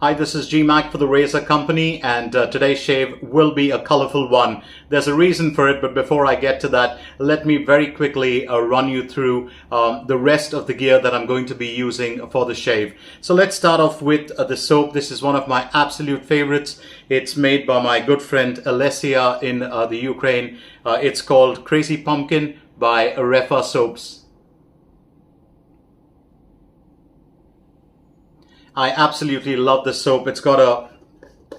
Hi, this is Gmac for the Razor Company, and today's shave will be a colorful one. There's a reason for it, but before I get to that, let me very quickly run you through the rest of the gear that I'm going to be using for the shave. So let's start off with the soap. This is one of my absolute favorites. It's made by my good friend Alessia in the Ukraine. It's called Crazy Pumpkin by Areffa Soaps. I absolutely love the soap. It's got a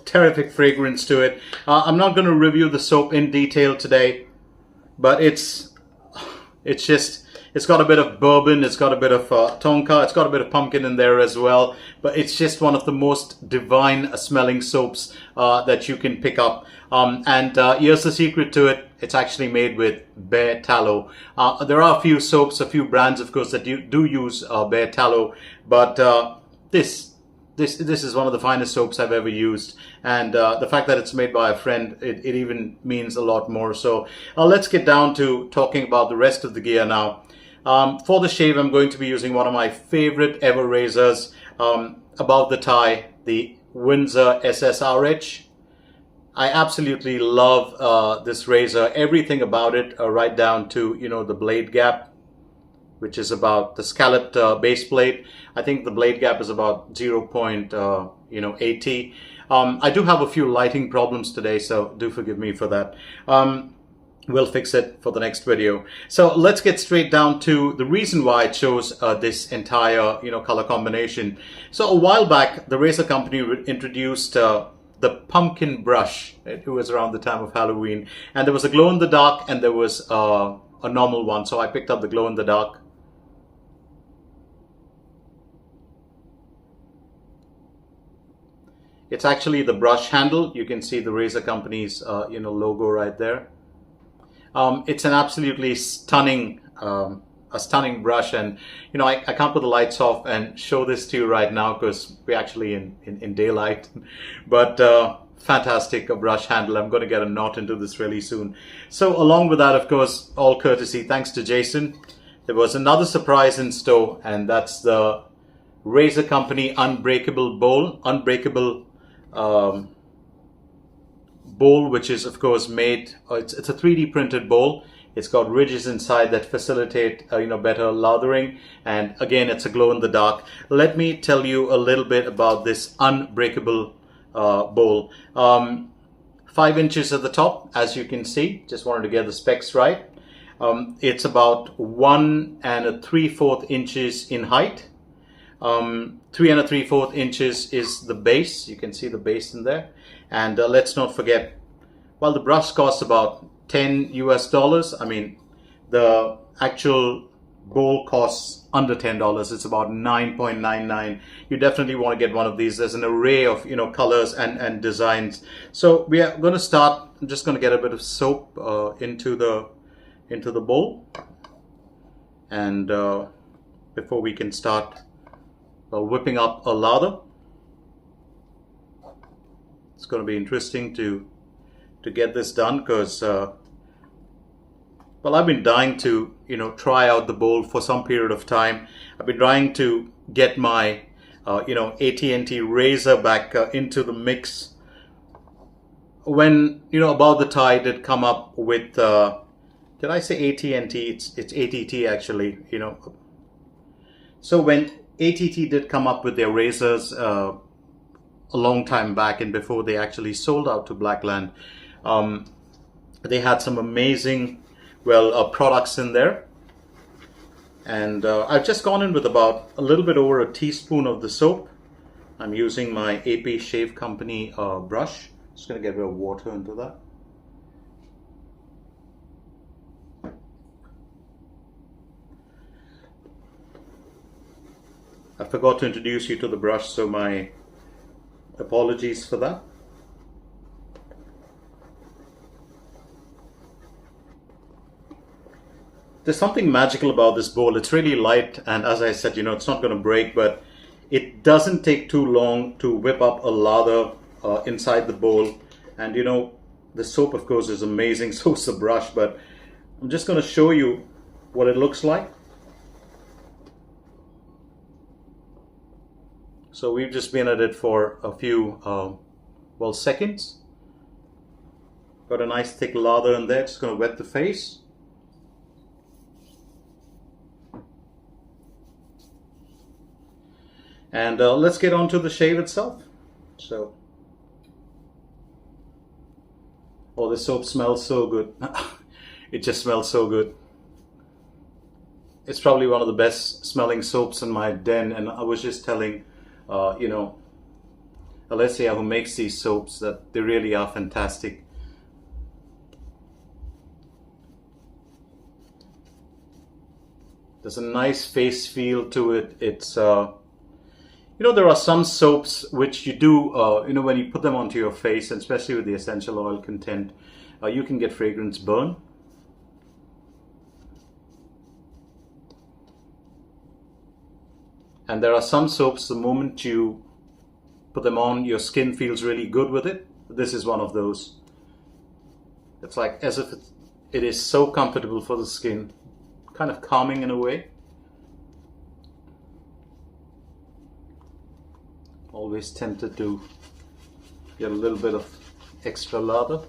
terrific fragrance to it. I'm not going to review the soap in detail today, but it's got a bit of bourbon, it's got a bit of tonka, it's got a bit of pumpkin in there as well. But it's just one of the most divine smelling soaps that you can pick up. Here's the secret to it. It's actually made with bear tallow. There are a few soaps, a few brands, of course, that do use bear tallow, but this is one of the finest soaps I've ever used, and the fact that it's made by a friend, it even means a lot more. So let's get down to talking about the rest of the gear now. For the shave, I'm going to be using one of my favorite ever razors, above the tie, the Windsor SSRH. I absolutely love this razor, everything about it, right down to, you know, the blade gap, which is about the scalloped base plate. I think the blade gap is about 0.80. I do have a few lighting problems today, so do forgive me for that. We'll fix it for the next video. So let's get straight down to the reason why I chose this entire, color combination. So a while back, the Razor Company introduced the pumpkin brush. It was around the time of Halloween, and there was a glow in the dark and there was a normal one. So I picked up the glow in the dark. It's actually the brush handle. You can see the Razor Company's logo right there. It's an absolutely stunning brush, and I can't put the lights off and show this to you right now because we're actually in daylight. But fantastic brush handle. I'm going to get a knot into this really soon. So along with that, of course, all courtesy thanks to Jason, there was another surprise in store, and that's the Razor Company Unbreakable bowl, which is of course made, it's a 3D printed bowl. It's got ridges inside that facilitate better lathering, and again, it's a glow in the dark. Let me tell you a little bit about this Unbreakable bowl. 5 inches at the top, as you can see. Just wanted to get the specs right. It's about 1 3/4 inches in height. 3 3/4 inches is the base. You can see the base in there. And let's not forget, well, the brush costs about $10 US. I mean, the actual bowl costs under $10. It's about $9.99. You definitely want to get one of these. There's an array of colors and designs. So we are going to start. I'm just going to get a bit of soap into the bowl, and before we can start whipping up a lather. It's going to be interesting to get this done because well, I've been dying to try out the bowl for some period of time. I've been trying to get my AT&T Razor back into the mix. When About the Tie did come up with did I say AT&T? It's ATT actually. So when ATT did come up with their razors a long time back, and before they actually sold out to Blackland, they had some amazing products in there. And I've just gone in with about a little bit over a teaspoon of the soap. I'm using my AP Shave Company brush. Just going to get a bit of water into that. I forgot to introduce you to the brush, so my apologies for that. There's something magical about this bowl. It's really light, and as I said, it's not going to break, but it doesn't take too long to whip up a lather inside the bowl. And the soap, of course, is amazing, so is the brush, but I'm just going to show you what it looks like. So we've just been at it for a few, well, seconds. Got a nice thick lather in there. Just going to wet the face. And let's get on to the shave itself. So, oh, this soap smells so good. It just smells so good. It's probably one of the best smelling soaps in my den. And I was just telling, you know, Alessia, who makes these soaps, that they really are fantastic. There's a nice face feel to it. It's, you know, there are some soaps which you do, you know, when you put them onto your face, and especially with the essential oil content, you can get fragrance burn. And there are some soaps, the moment you put them on, your skin feels really good with it. This is one of those. It's like as if it is so comfortable for the skin, kind of calming in a way. Always tempted to get a little bit of extra lather.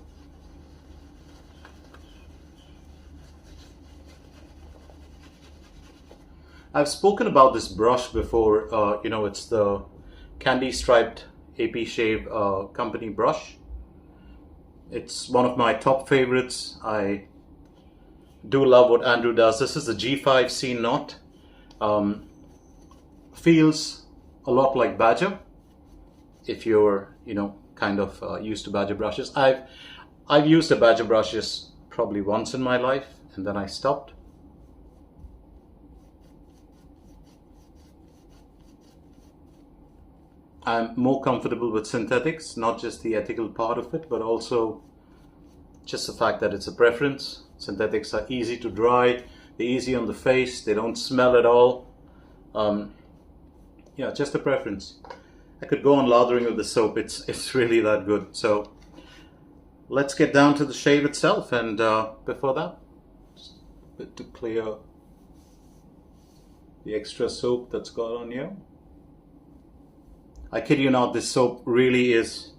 I've spoken about this brush before. You know, it's the candy striped AP Shave company brush. It's one of my top favorites. I do love what Andrew does. This is the G5C knot. Feels a lot like Badger. If you're, you know, kind of used to Badger brushes. I've used a Badger brushes probably once in my life, and then I stopped. I'm more comfortable with synthetics, not just the ethical part of it, but also just the fact that it's a preference. Synthetics are easy to dry, they're easy on the face, they don't smell at all. Yeah, just a preference. I could go on lathering with the soap, it's really that good. So let's get down to the shave itself, and before that, just a bit to clear the extra soap that's got on here. I kid you not, this soap really is,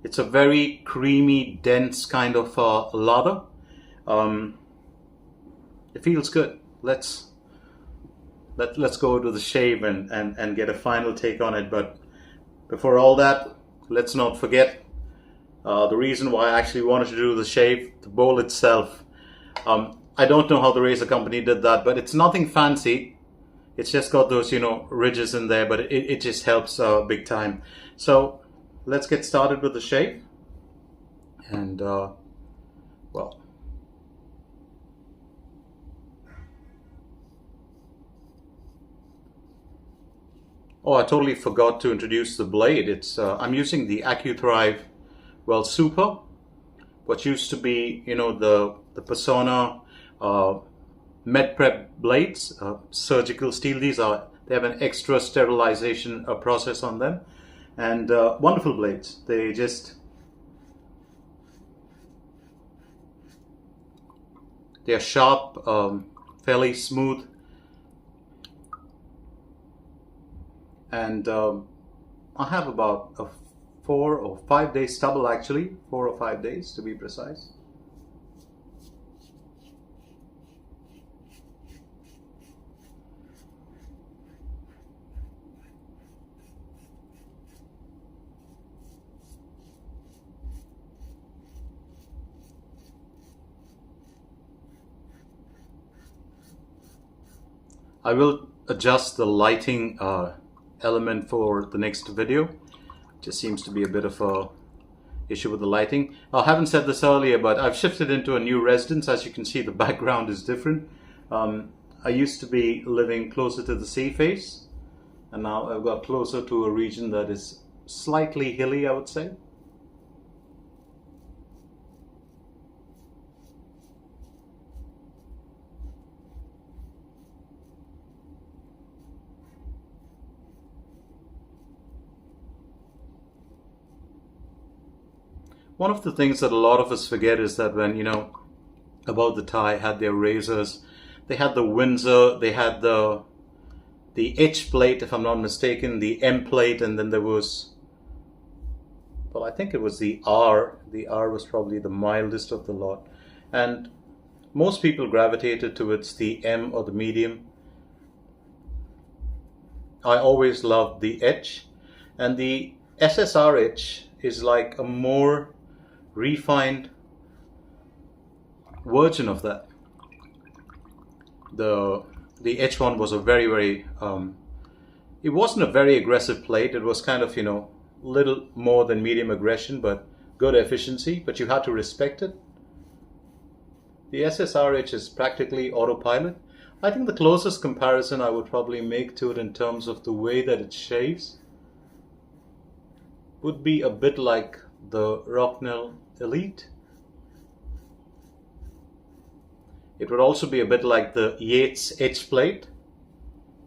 it's a very creamy, dense kind of lather. It feels good. Let's go to the shave and get a final take on it. But before all that, let's not forget the reason why I actually wanted to do the shave, the bowl itself. I don't know how the razor company did that, but it's nothing fancy. It's just got those, you know, ridges in there, but it just helps big time. So let's get started with the shave. And well, oh, I totally forgot to introduce the blade. It's I'm using the Accuthrive, well, Super, what used to be, you know, the Persona MedPrep blades, surgical steel. They have an extra sterilization process on them, and wonderful blades. They're sharp, fairly smooth, and I have about a 4 or 5 day stubble, actually 4 or 5 days to be precise. I will adjust the lighting element for the next video. Just seems to be a bit of a issue with the lighting. I haven't said this earlier, but I've shifted into a new residence. As you can see, the background is different. I used to be living closer to the sea face, and now I've got closer to a region that is slightly hilly, I would say. One of the things that a lot of us forget is that when, you know, About the Thai had their razors, they had the Windsor, they had the the H plate, if I'm not mistaken, the M plate, and then there was, well, I think it was the R. The R was probably the mildest of the lot. And most people gravitated towards the M or the medium. I always loved the H. And the SSRH is like a more refined version of that. The H1 was a very, it wasn't a very aggressive plate. It was kind of, you know, little more than medium aggression, but good efficiency, but you had to respect it. The SSRH is practically autopilot. I think the closest comparison I would probably make to it in terms of the way that it shaves would be a bit like the Rocknell Elite. It would also be a bit like the Yates H plate,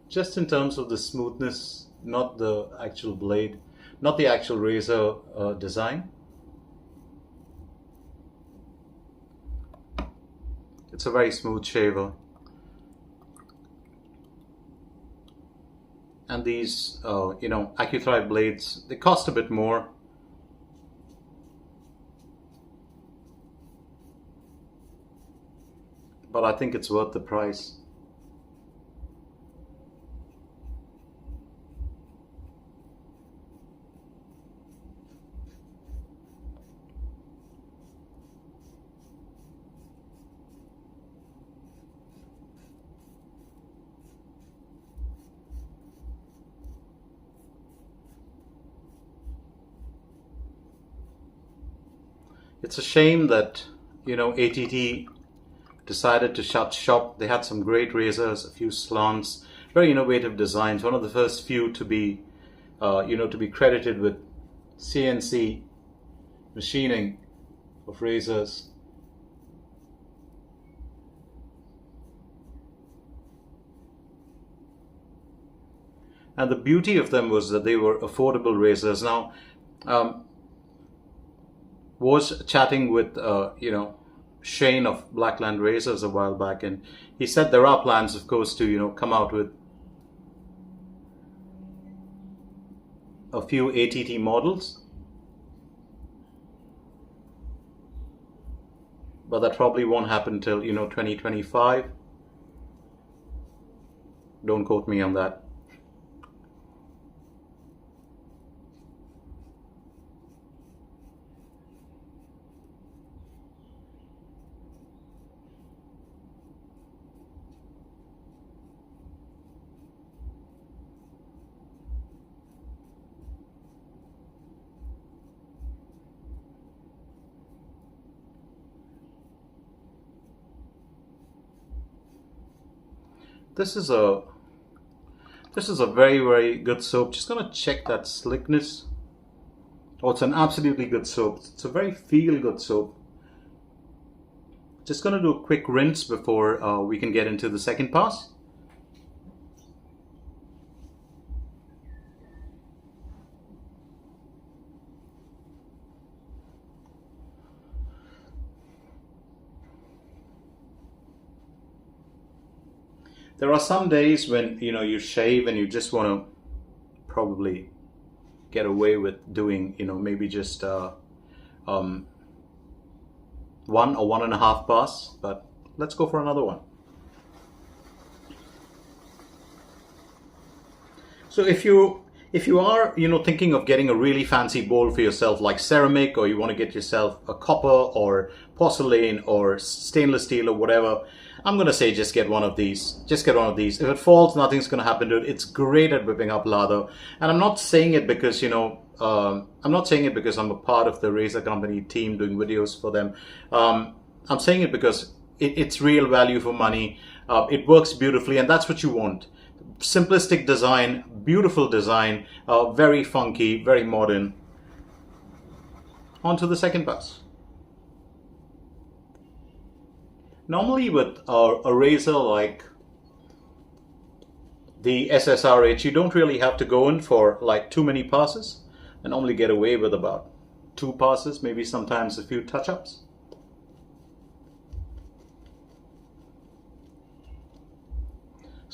just in terms of the smoothness, not the actual blade, not the actual razor design. It's a very smooth shaver. And these, you know, Accuthrive blades, they cost a bit more. But I think it's worth the price. It's a shame that, you know, ATT decided to shut shop. They had some great razors, a few slants, very innovative designs. One of the first few to be, you know, to be credited with CNC machining of razors. And the beauty of them was that they were affordable razors. Now, was chatting with, you know, Shane of Blackland Razors a while back, and he said there are plans, of course, to, you know, come out with a few ATT models, but that probably won't happen till, you know, 2025. Don't quote me on that. This is a very good soap. Just gonna check that slickness. Oh, it's an absolutely good soap. It's a very feel-good soap. Just gonna do a quick rinse before we can get into the second pass. There are some days when, you know, you shave and you just want to probably get away with doing, you know, maybe just 1 or 1.5 pass, but let's go for another one. So if you are, you know, thinking of getting a really fancy bowl for yourself, like ceramic, or you want to get yourself a copper or porcelain or stainless steel or whatever, I'm going to say just get one of these. Just get one of these. If it falls, nothing's going to happen to it. It's great at whipping up lather. And I'm not saying it because, you know, I'm not saying it because I'm a part of the razor company team doing videos for them. I'm saying it because it's real value for money. It works beautifully, and that's what you want. Simplistic design, beautiful design, very funky, very modern. On to the second pass. Normally with a razor like the SSRH, you don't really have to go in for like too many passes. I normally get away with about 2 passes, maybe sometimes a few touch-ups.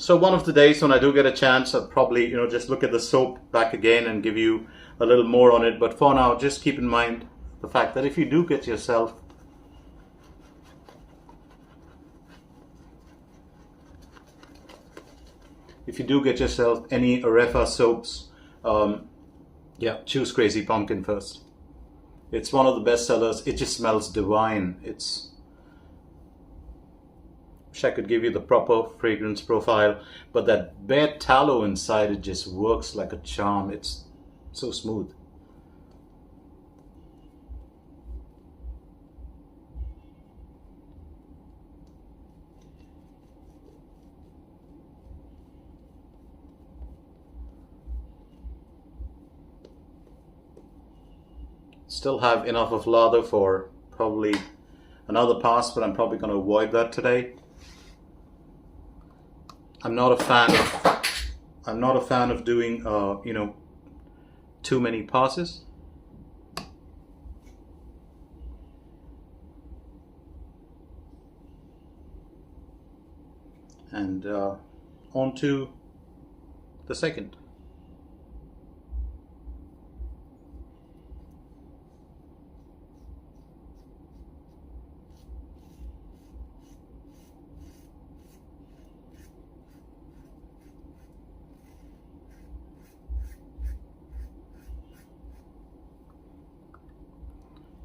So one of the days when I do get a chance, I'll probably, just look at the soap back again and give you a little more on it. But for now, just keep in mind the fact that if you do get yourself any Areffa soaps, yeah, choose Crazy Pumpkin first. It's one of the best sellers. It just smells divine. Wish I could give you the proper fragrance profile, but that bare tallow inside, it just works like a charm. It's so smooth. Still have enough of lather for probably another pass, but I'm probably going to avoid that today. I'm not a fan of doing too many passes. And on to the second.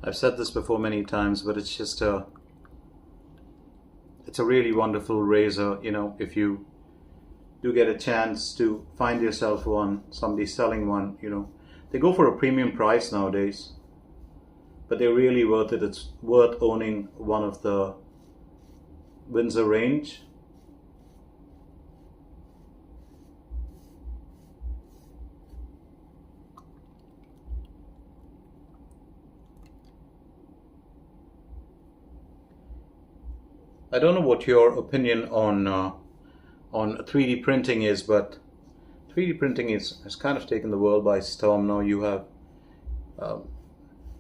I've said this before many times, but it's just it's a really wonderful razor. If you do get a chance to find yourself one, somebody selling one, they go for a premium price nowadays, but they're really worth it. It's worth owning one of the Windsor range. I don't know what your opinion on 3D printing is, but 3D printing has kind of taken the world by storm. Now you have, don't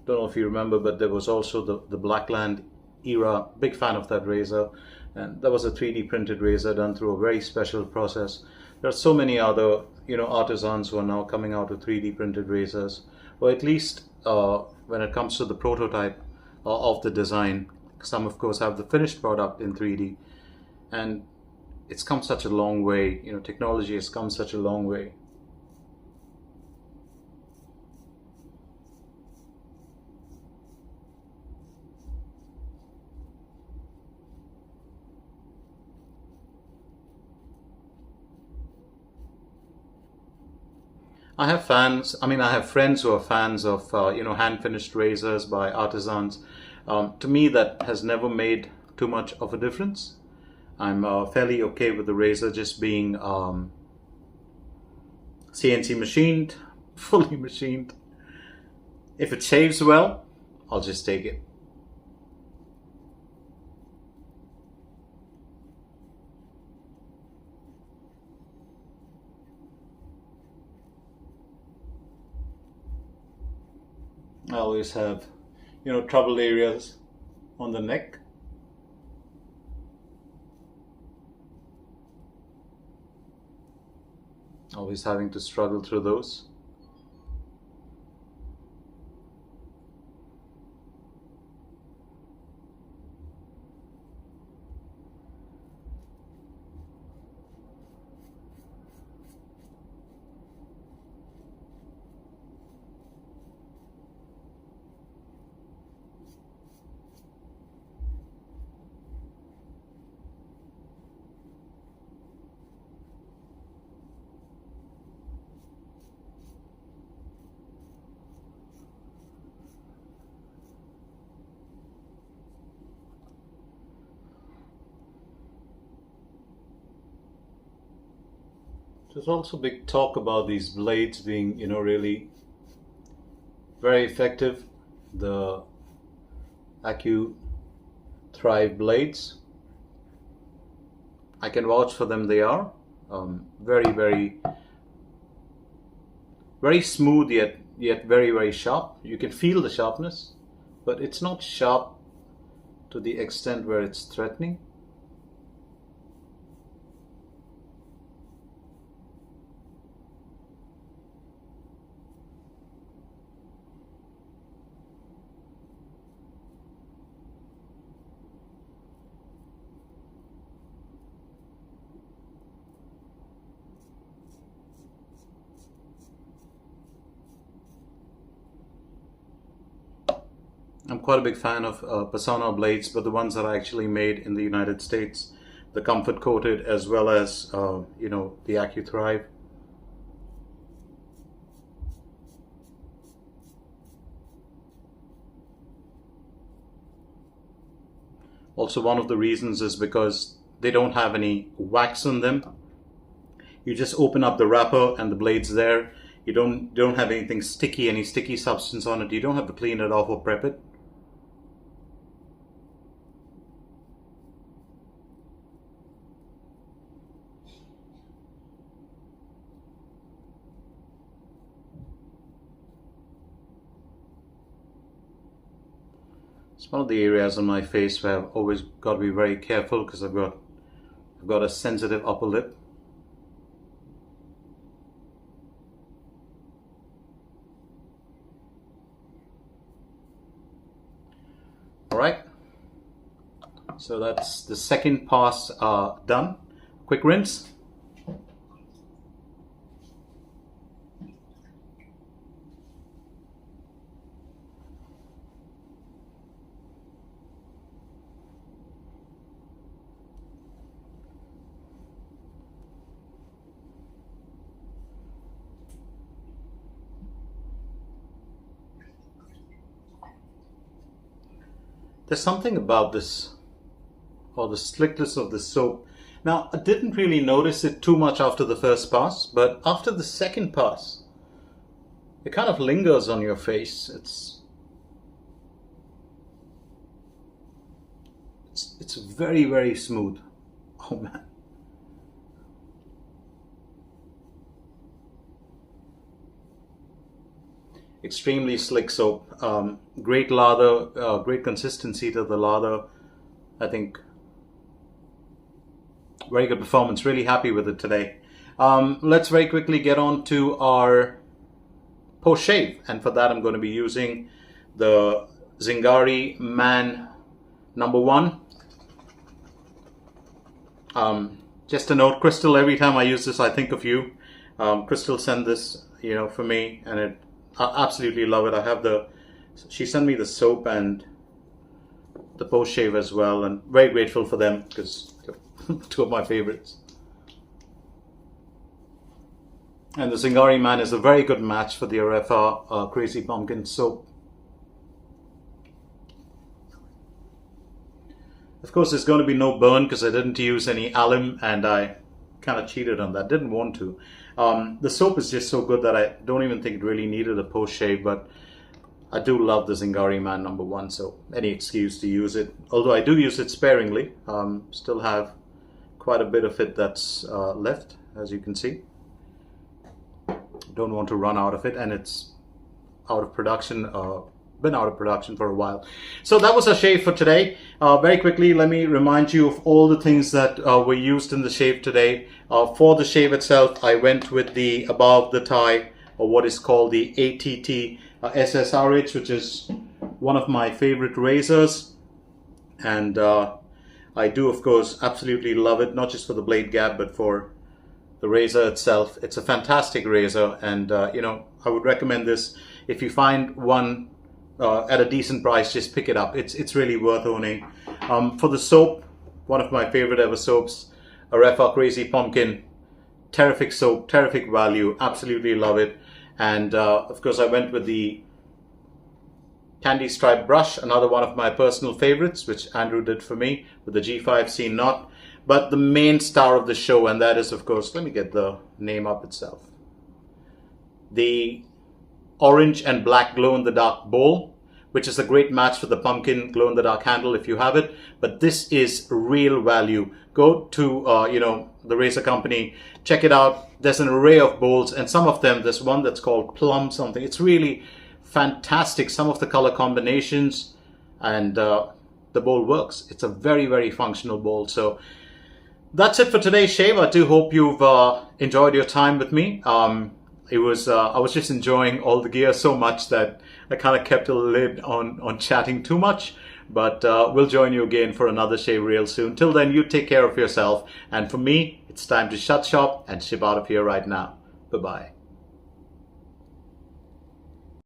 know if you remember, but there was also the Blackland era. Big fan of that razor, and that was a 3D printed razor done through a very special process. There are so many other artisans who are now coming out with 3D printed razors, or at least when it comes to the prototype of the design. Some, of course, have the finished product in 3D, and it's come such a long way. Technology has come such a long way. I have fans. I have friends who are fans of hand-finished razors by artisans. To me, that has never made too much of a difference. I'm fairly okay with the razor just being CNC machined, fully machined. If it shaves well, I'll just take it. I always have trouble areas on the neck. Always having to struggle through those. There's also big talk about these blades being, really very effective. The Accuthrive blades, I can vouch for them. They are very, very, very smooth, yet very, very sharp. You can feel the sharpness, but it's not sharp to the extent where it's threatening. quite a big fan of Persona blades, but the ones that are actually made in the United States, the comfort coated as well as you know, the Accuthrive. Also, one of the reasons is because they don't have any wax on them. You just open up the wrapper and the blade's there. You don't have anything sticky, any sticky substance on it. You don't have to clean it off or prep it. It's one of the areas on my face where I've always got to be very careful because I've got a sensitive upper lip. All right, so that's the second pass done. Quick rinse. There's something about this, or the slickness of the soap. Now, I didn't really notice it too much after the first pass, but after the second pass, it kind of lingers on your face. It's very, very smooth. Oh man. Extremely slick soap. Great lather, great consistency to the lather. I think very good performance. Really happy with it today. Let's very quickly get on to our post shave, and for that I'm going to be using the Zingari Man #1. Just a note, Crystal, every time I use this I think of you. Crystal sent this, you know, for me, and I absolutely love it. She sent me the soap and the post shave as well, and very grateful for them because they're two of my favorites. And the Zingari Man is a very good match for the Areffa Crazy Pumpkin soap. Of course, there's going to be no burn because I didn't use any alum, and I kind of cheated on that. Didn't want to. The soap is just so good that I don't even think it really needed a post shave, but I do love the Zingari Man #1, so any excuse to use it. Although I do use it sparingly, still have quite a bit of it that's left, as you can see. Don't want to run out of it, and it's out of production. Been out of production for a while. So that was our shave for today. Very quickly, let me remind you of all the things that were used in the shave today. For the shave itself, I went with the above the tie, or what is called the ATT SSRH, which is one of my favorite razors, and I do of course absolutely love it, not just for the blade gap but for the razor itself. It's a fantastic razor, and you know, I would recommend this. If you find one at a decent price, just pick it up. It's really worth owning. For the soap, one of my favorite ever soaps, Areffa Crazy Pumpkin. Terrific soap, terrific value, absolutely love it. And of course I went with the Candy Stripe brush, another one of my personal favorites, which Andrew did for me with the G5C knot. But the main star of the show, and that is of course, let me get the name up itself, the orange and black glow-in-the-dark bowl, which is a great match for the pumpkin glow-in-the-dark handle if you have it. But this is real value. Go to you know, the razor company, check it out. There's an array of bowls, and some of them, there's one that's called plum something. It's really fantastic, some of the color combinations, and the bowl works. It's a very, very functional bowl. So that's it for today's shave. I do hope you've enjoyed your time with me. I was just enjoying all the gear so much that I kind of kept a lid on chatting too much. But we'll join you again for another shave real soon. Till then, you take care of yourself. And for me, it's time to shut shop and ship out of here right now. Bye-bye.